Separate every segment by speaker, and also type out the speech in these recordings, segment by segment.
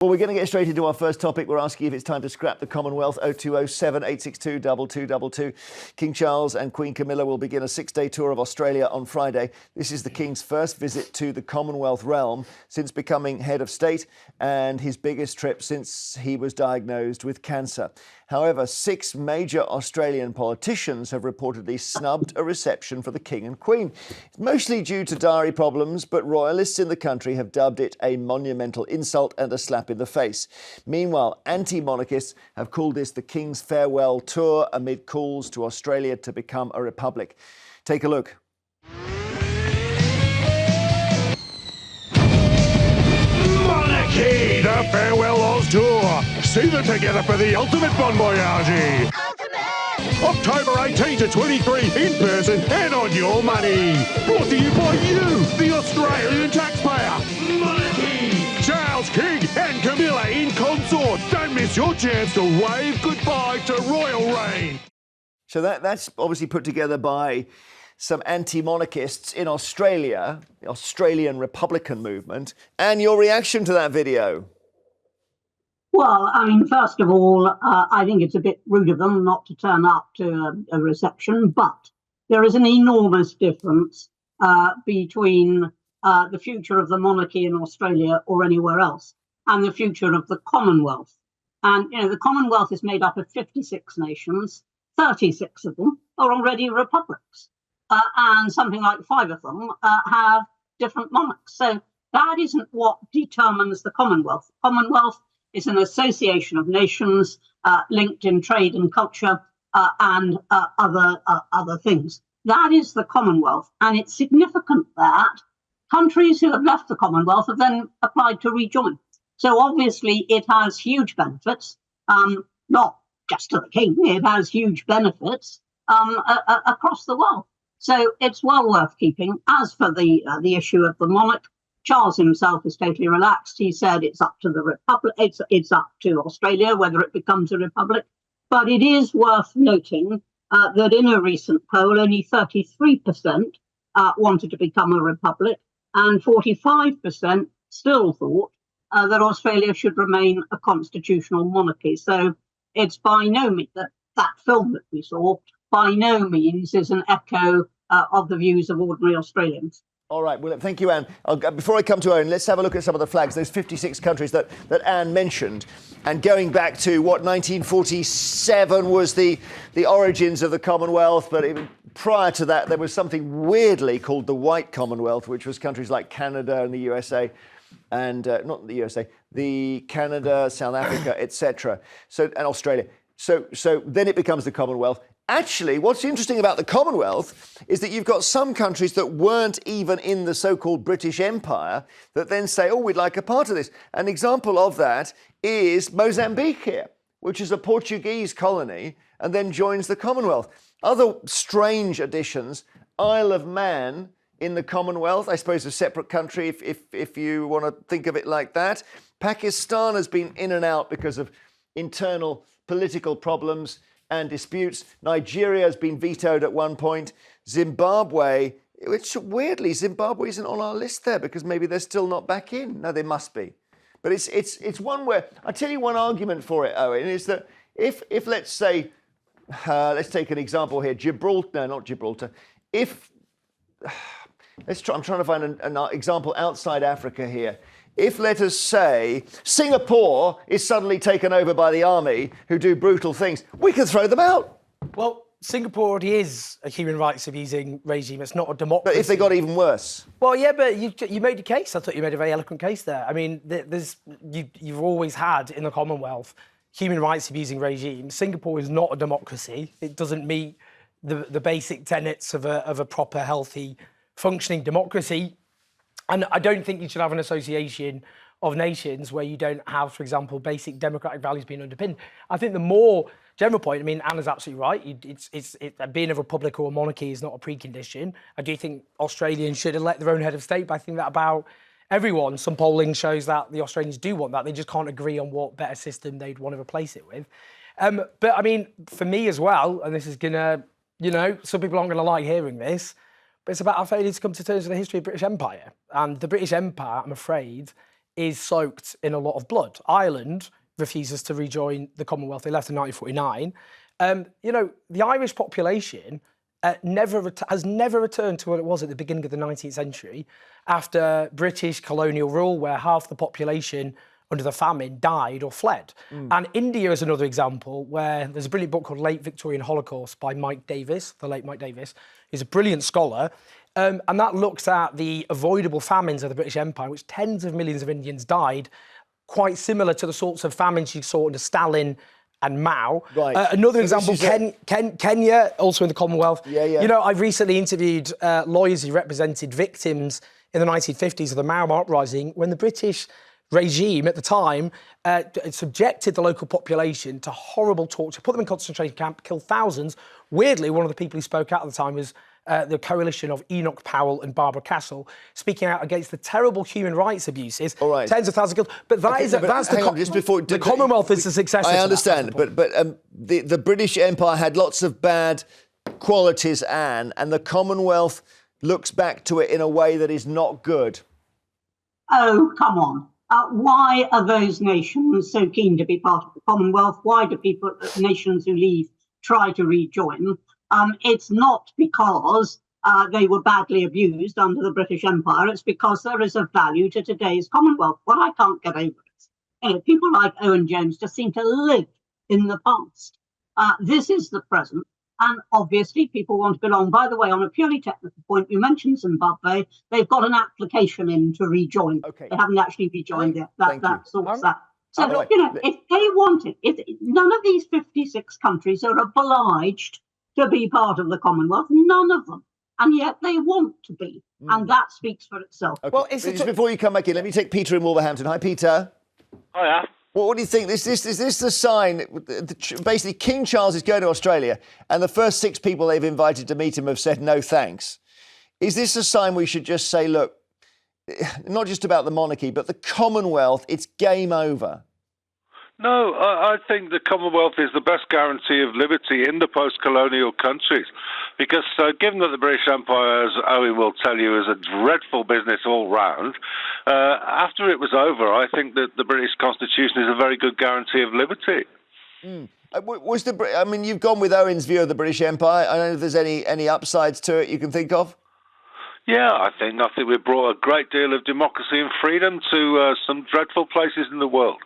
Speaker 1: Well, we're going to get straight into our first topic. We're asking if it's time to scrap the Commonwealth. 0207 862 2222. King Charles and Queen Camilla will begin a 6-day tour of Australia on Friday. This is the King's first visit to the Commonwealth realm since becoming head of state and his biggest trip since he was diagnosed with cancer. However, 6 major Australian politicians have reportedly snubbed a reception for the King and Queen. It's mostly due to diary problems, but royalists in the country have dubbed it a monumental insult and a slap in the face. Meanwhile, anti-monarchists have called this the King's farewell tour amid calls to Australia to become a republic. Take a look.
Speaker 2: Monarchy, the Farewell Oz Tour. See them together for the ultimate bon voyage. October 18 to 23, in person and on your money. Brought to you by you, the Australian taxpayer. Monarchy, Charles, King and Camilla in consort. Don't miss your chance to wave goodbye to royal reign.
Speaker 1: So that's obviously put together by some anti-monarchists in Australia, the Australian Republican movement, and your reaction to that video.
Speaker 3: Well, I mean, first of all, I think it's a bit rude of them not to turn up to a reception, but there is an enormous difference between the future of the monarchy in Australia or anywhere else and the future of the Commonwealth. And, you know, the Commonwealth is made up of 56 nations, 36 of them are already republics, and something like 5 of them have different monarchs. So that isn't what determines the Commonwealth. Commonwealth is an association of nations linked in trade and culture and other things. That is the Commonwealth, and it's significant that countries who have left the Commonwealth have then applied to rejoin. So obviously it has huge benefits, not just to the King, it has huge benefits across the world. So it's well worth keeping. As for the issue of the monarch, Charles himself is totally relaxed. He said it's up to the republic, it's up to Australia whether it becomes a republic. But it is worth noting that in a recent poll, only 33% wanted to become a republic, and 45% still thought that Australia should remain a constitutional monarchy. So it's by no means that film that we saw by no means is an echo of the views of ordinary Australians.
Speaker 1: All right, well, thank you, Anne. Before I come to Owen, let's have a look at some of the flags, those 56 countries that Anne mentioned. And going back to, 1947 was the origins of the Commonwealth, but even prior to that, there was something weirdly called the White Commonwealth, which was countries like Canada and the USA, and not the USA, the Canada, South Africa, etc. And Australia. So then it becomes the Commonwealth. Actually, what's interesting about the Commonwealth is that you've got some countries that weren't even in the so-called British Empire that then say, oh, we'd like a part of this. An example of that is Mozambique here, which is a Portuguese colony and then joins the Commonwealth. Other strange additions, Isle of Man in the Commonwealth, I suppose a separate country if you want to think of it like that. Pakistan has been in and out because of internal political problems and disputes. Nigeria has been vetoed at one point. Zimbabwe, which weirdly, Zimbabwe isn't on our list there because maybe they're still not back in. No, they must be. But it's one where, I'll tell you one argument for it, Owen, is that if let's say, let's take an example here, not Gibraltar. I'm trying to find an example outside Africa here. If, let us say, Singapore is suddenly taken over by the army who do brutal things, we can throw them out.
Speaker 4: Well, Singapore already is a human rights abusing regime. It's not a democracy.
Speaker 1: But if they got even worse?
Speaker 4: Well, yeah, but you made a case. I thought you made a very eloquent case there. I mean, you've always had in the Commonwealth human rights abusing regime. Singapore is not a democracy. It doesn't meet the basic tenets of a proper, healthy, functioning democracy. And I don't think you should have an association of nations where you don't have, for example, basic democratic values being underpinned. I think the more general point, I mean, Anna's absolutely right. It's being a republic or a monarchy is not a precondition. I do think Australians should elect their own head of state, but I think that about everyone. Some polling shows that the Australians do want that. They just can't agree on what better system they'd want to replace it with. But I mean, for me as well, and this is gonna, some people aren't gonna like hearing this, but it's about our failure to come to terms with the history of the British Empire. And the British Empire, I'm afraid, is soaked in a lot of blood. Ireland refuses to rejoin the Commonwealth. They left in 1949. The Irish population has never returned to what it was at the beginning of the 19th century after British colonial rule, where half the population under the famine died or fled. And India is another example where there's a brilliant book called Late Victorian Holocaust by Mike Davis, the late Mike Davis. He's a brilliant scholar. And that looks at the avoidable famines of the British Empire, which tens of millions of Indians died, quite similar to the sorts of famines you saw under Stalin and Mao.
Speaker 1: Right.
Speaker 4: Another example, Kenya, also in the Commonwealth.
Speaker 1: Yeah.
Speaker 4: I've recently interviewed lawyers who represented victims in the 1950s of the Mao uprising, when the British regime at the time subjected the local population to horrible torture, put them in concentration camp, killed thousands. Weirdly, one of the people who spoke out at the time was the coalition of Enoch Powell and Barbara Castle, speaking out against the terrible human rights abuses.
Speaker 1: All right.
Speaker 4: Tens of thousands killed. But the Commonwealth is the successor.
Speaker 1: I understand, but the British Empire had lots of bad qualities, Anne, and the Commonwealth looks back to it in a way that is not good.
Speaker 3: Oh, come on. Why are those nations so keen to be part of the Commonwealth? Why do nations who leave try to rejoin? It's not because they were badly abused under the British Empire. It's because there is a value to today's Commonwealth. What I can't get over is people like Owen Jones just seem to live in the past. This is the present. And obviously, people want to belong. By the way, on a purely technical point, you mentioned Zimbabwe. They've got an application in to rejoin.
Speaker 1: Okay.
Speaker 3: They haven't actually rejoined yet. That sorts that. So,
Speaker 1: Right.
Speaker 3: if they want it, none of these 56 countries are obliged to be part of the Commonwealth. None of them. And yet they want to be. And that speaks for itself.
Speaker 1: Okay. Well, before you come back in, let me take Peter in Wolverhampton. Hi, Peter.
Speaker 5: Hiya.
Speaker 1: Well, what do you think? Is this the sign? Basically, King Charles is going to Australia, and the first 6 people they've invited to meet him have said no thanks. Is this a sign we should just say, look, not just about the monarchy, but the Commonwealth, it's game over?
Speaker 5: No, I think the Commonwealth is the best guarantee of liberty in the post-colonial countries, because given that the British Empire, as Owen will tell you, is a dreadful business all round, after it was over, I think that the British Constitution is a very good guarantee of liberty.
Speaker 1: You've gone with Owen's view of the British Empire. I don't know if there's any upsides to it you can think of.
Speaker 5: Yeah, I think we brought a great deal of democracy and freedom to some dreadful places in the world.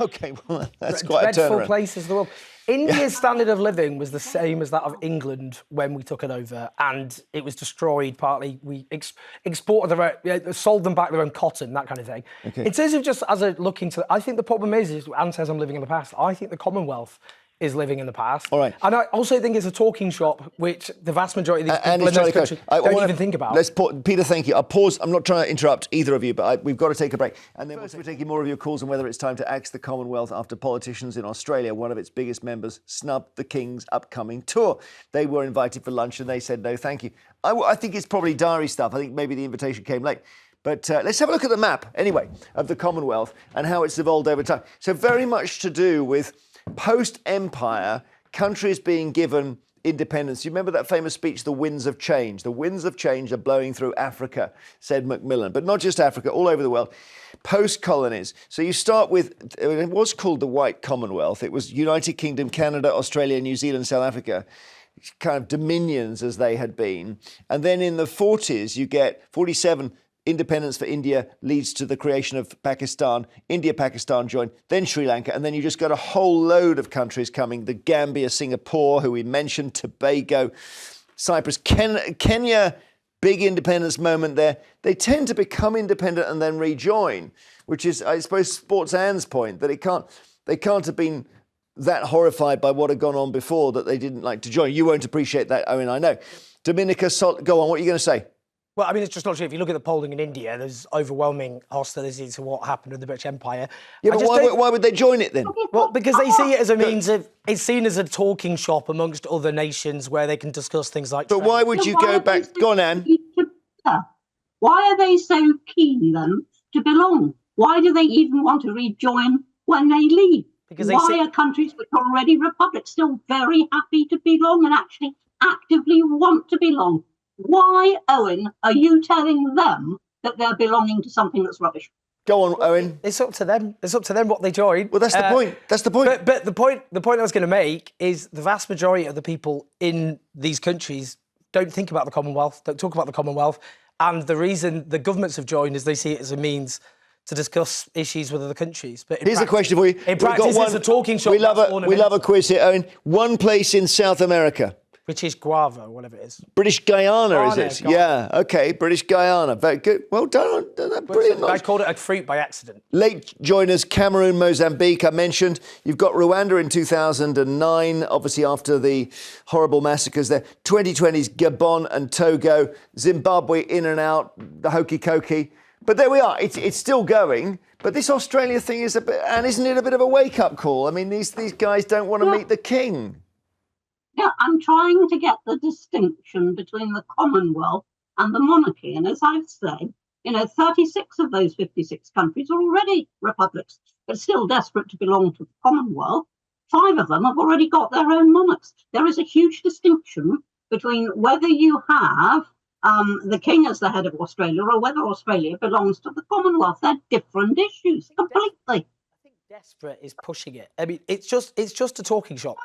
Speaker 1: Okay, well, that's quite a turnaround.
Speaker 4: Dreadful places in the world. India's standard of living was the same as that of England when we took it over, and it was destroyed partly. We exported sold them back their own cotton, that kind of thing.
Speaker 1: Okay.
Speaker 4: In terms of just as a look into, I think the problem is Anne says I'm living in the past. I think the Commonwealth is living in the past.
Speaker 1: All right.
Speaker 4: And I also think it's a talking shop, which the vast majority of these people in this country don't even think about.
Speaker 1: Peter, thank you. I'll pause. I'm not trying to interrupt either of you, but we've got to take a break. And then we're taking more of your calls on whether it's time to axe the Commonwealth after politicians in Australia, one of its biggest members, snubbed the King's upcoming tour. They were invited for lunch and they said no, thank you. I think it's probably diary stuff. I think maybe the invitation came late. But let's have a look at the map, anyway, of the Commonwealth and how it's evolved over time. So very much to do with post-empire, countries being given independence. You remember that famous speech, The Winds of Change? The winds of change are blowing through Africa, said Macmillan. But not just Africa, all over the world. Post-colonies. So you start with, it was called the White Commonwealth. It was United Kingdom, Canada, Australia, New Zealand, South Africa. Kind of dominions as they had been. And then in the 40s, you get 47 independence for India leads to the creation of Pakistan. India, Pakistan joined, then Sri Lanka, and then you just got a whole load of countries coming. The Gambia, Singapore, who we mentioned, Tobago, Cyprus, Kenya, big independence moment there. They tend to become independent and then rejoin, which is, I suppose, supports Anne's point that they can't have been that horrified by what had gone on before that they didn't like to join. You won't appreciate that, Owen, I know. Dominica, go on, what are you going to say?
Speaker 4: Well, I mean, it's just not true. If you look at the polling in India, there's overwhelming hostility to what happened in the British Empire.
Speaker 1: Yeah, but why would they join it then?
Speaker 4: Well, because they see it as a means of, it's seen as a talking shop amongst other nations where they can discuss things like.
Speaker 1: But why would you go back? Go on, Anne.
Speaker 3: Why are they so keen then to belong? Why do they even want to rejoin when they leave?
Speaker 4: Because
Speaker 3: why are countries which are already republics still very happy to belong and actually actively want to belong? Why, Owen, are you telling them that they're belonging to something that's rubbish?
Speaker 1: Go on, Owen.
Speaker 4: It's up to them. It's up to them what they join.
Speaker 1: Well, that's the point. That's the point.
Speaker 4: But the point I was going to make is the vast majority of the people in these countries don't think about the Commonwealth, don't talk about the Commonwealth. And the reason the governments have joined is they see it as a means to discuss issues with other countries. But
Speaker 1: here's a question for you.
Speaker 4: In practice, it's a talking shop.
Speaker 1: We love a quiz here, Owen. One place in South America.
Speaker 4: British Guava, whatever it is.
Speaker 1: British Guyana, is it?
Speaker 4: Guyana.
Speaker 1: Yeah, OK, British Guyana. Very good. Well done. Brilliant.
Speaker 4: I called it a fruit by accident.
Speaker 1: Late joiners, Cameroon, Mozambique, I mentioned. You've got Rwanda in 2009, obviously after the horrible massacres there. 2020's Gabon and Togo. Zimbabwe in and out, the hokey-cokey. But there we are. It's still going. But this Australia thing is isn't it a bit of a wake-up call? I mean, these guys don't want to meet the king.
Speaker 3: Yeah, I'm trying to get the distinction between the Commonwealth and the monarchy. And as I've said, 36 of those 56 countries are already republics, but still desperate to belong to the Commonwealth. 5 of them have already got their own monarchs. There is a huge distinction between whether you have the king as the head of Australia or whether Australia belongs to the Commonwealth. They're different issues completely.
Speaker 4: Desperate is pushing it. I mean, it's just a talking shop.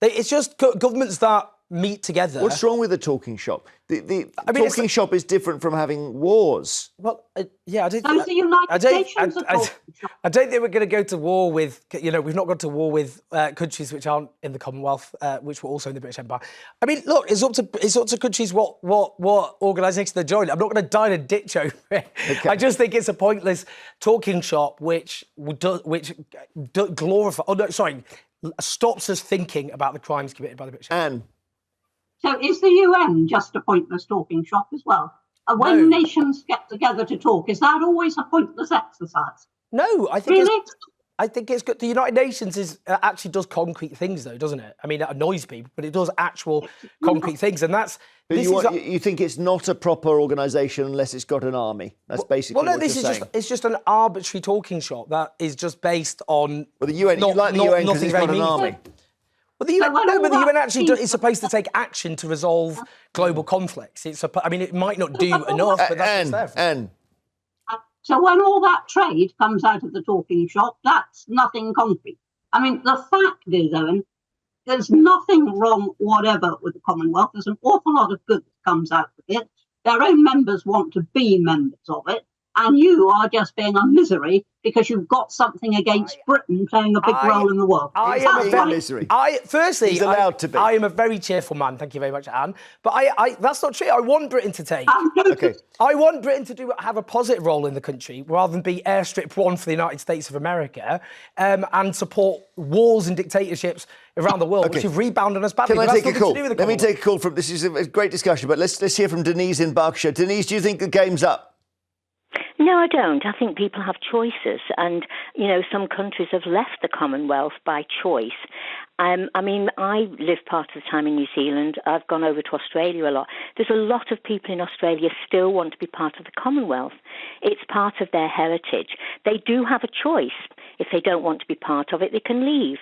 Speaker 4: It's just governments that meet together.
Speaker 1: What's wrong with the talking shop? The talking shop is different from having wars.
Speaker 4: Well, yeah, I don't.
Speaker 3: Those are the United Nations.
Speaker 4: I don't think we're going to go to war with. We've not gone to war with countries which aren't in the Commonwealth, which were also in the British Empire. I mean, look, it's up to countries what organisation they join. I'm not going to die in a ditch over it. Okay. I just think it's a pointless talking shop which glorify. Oh no, sorry, stops us thinking about the crimes committed by the British Empire.
Speaker 1: Anne.
Speaker 3: So is the UN just a pointless talking shop as well? When nations get together to talk, is that always a pointless exercise?
Speaker 4: No, I think it's good. The United Nations actually does concrete things, though, doesn't it? I mean, it annoys people, but it does actual concrete things, and that's.
Speaker 1: You think it's not a proper organisation unless it's got an army? That's basically what you're saying.
Speaker 4: It's just an arbitrary talking shop that is just based on.
Speaker 1: Well, the UN, you like the UN because it's got an army.
Speaker 4: Well, the UN actually is supposed to take action to resolve global conflicts. It might not do enough, but that's what's there.
Speaker 3: So when all that trade comes out of the talking shop, that's nothing concrete. I mean, the fact is, Owen, there's nothing wrong whatever with the Commonwealth. There's an awful lot of good that comes out of it. Their own members want to be members of it. And you are just being a misery because you've got something against Britain playing a big role in the world.
Speaker 1: I am a misery.
Speaker 4: Firstly,
Speaker 1: he's allowed to be.
Speaker 4: I am a very cheerful man. Thank you very much, Anne. But that's not true. I want Britain to take.
Speaker 1: Okay.
Speaker 4: I want Britain to have a positive role in the country rather than be airstrip one for the United States of America and support wars and dictatorships around the world, which have rebounded us badly.
Speaker 1: Can I take a call? Let me take a call from. This is a great discussion, but let's hear from Denise in Berkshire. Denise, do you think the game's up?
Speaker 6: No, I don't. I think people have choices, and some countries have left the Commonwealth by choice. I live part of the time in New Zealand. I've gone over to Australia a lot. There's a lot of people in Australia still want to be part of the Commonwealth. It's part of their heritage. They do have a choice. If they don't want to be part of it, they can leave.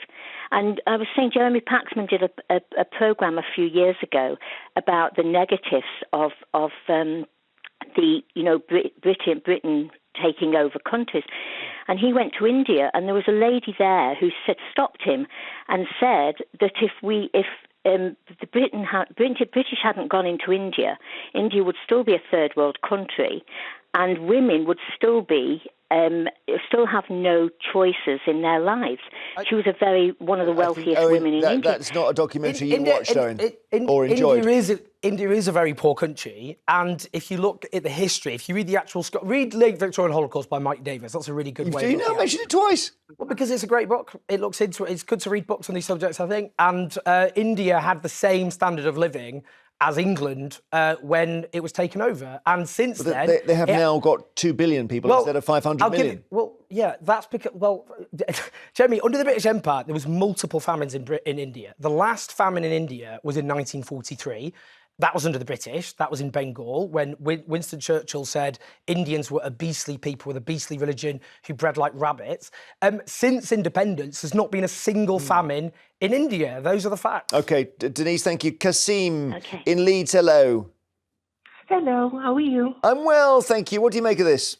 Speaker 6: And I was saying, Jeremy Paxman did a program a few years ago about the negatives of Britain taking over countries. And he went to India, and there was a lady there who stopped him and said that if the British hadn't gone into India, India would still be a third world country, and women would still have no choices in their lives. She was one of the wealthiest women in India.
Speaker 1: That's not a documentary you watched, Owen, or enjoyed.
Speaker 4: India is a very poor country, and if you look at the history, if you read the actual read Late Victorian Holocaust by Mike Davis, that's a really good way.
Speaker 1: Do you now mention it twice?
Speaker 4: Well, because it's a great book. It looks into it. It's good to read books on these subjects, I think. And India had the same standard of living as England when it was taken over. And since then...
Speaker 1: They have now got 2 billion people instead of 500 million.
Speaker 4: That's because... Jeremy, under the British Empire, there was multiple famines in India. The last famine in India was in 1943. That was under the British. That was in Bengal when Winston Churchill said Indians were a beastly people with a beastly religion who bred like rabbits. Since independence, there's not been a single famine in India. Those are the facts. OK,
Speaker 1: Denise, thank you. Kasim in Leeds, hello.
Speaker 7: Hello, how are you?
Speaker 1: I'm well, thank you. What do you make of this?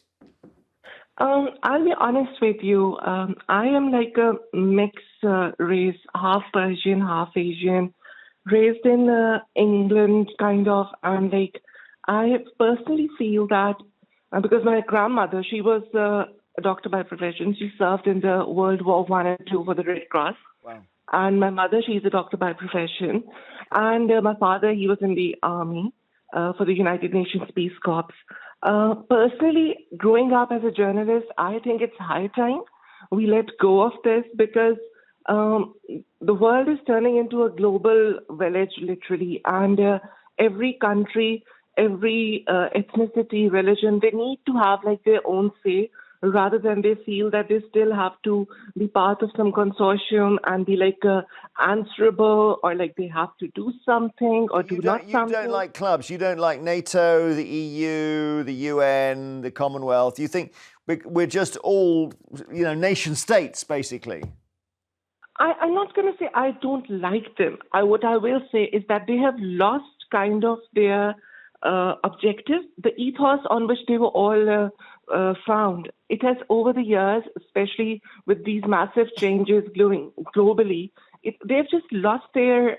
Speaker 7: I'll be honest with you. I am like a mixed race, half Persian, half Asian, raised in England, kind of. And like, I personally feel that because my grandmother, she was a doctor by profession. She served in the World War One and Two for the Red Cross.
Speaker 1: Wow.
Speaker 7: And my mother, she's a doctor by profession. And my father, he was in the army for the United Nations Peace Corps. Personally, growing up as a journalist, I think it's high time we let go of this because the world is turning into a global village, literally. And every country, every ethnicity, religion, they need to have like their own say rather than they feel that they still have to be part of some consortium and be like answerable or like they have to do something or do not something.
Speaker 1: You don't like clubs. You don't like NATO, the EU, the UN, the Commonwealth. You think we're just all, nation states, basically.
Speaker 7: I'm not going to say I don't like them. What I will say is that they have lost kind of their objective, the ethos on which they were all found. It has, over the years, especially with these massive changes globally, they've just lost their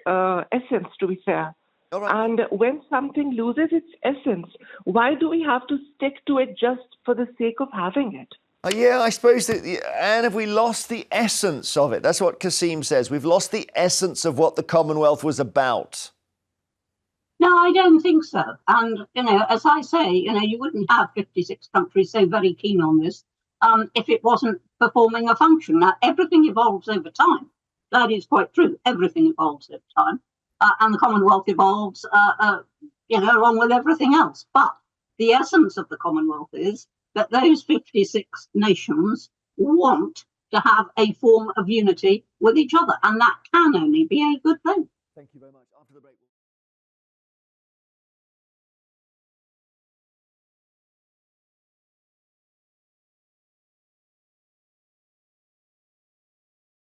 Speaker 7: essence, to be fair.
Speaker 1: All right.
Speaker 7: And when something loses its essence, why do we have to stick to it just for the sake of having it?
Speaker 1: Yeah, I suppose that, and have we lost the essence of it? That's what Kasim says. We've lost the essence of what the Commonwealth was about.
Speaker 3: No, I don't think so. And, as I say, you wouldn't have 56 countries so very keen on this if it wasn't performing a function. Now, everything evolves over time. That is quite true. Everything evolves over time. And the Commonwealth evolves, along with everything else. But the essence of the Commonwealth is that those 56 nations want to have a form of unity with each other. And that can only be a good thing.
Speaker 1: Thank you very much. After the break.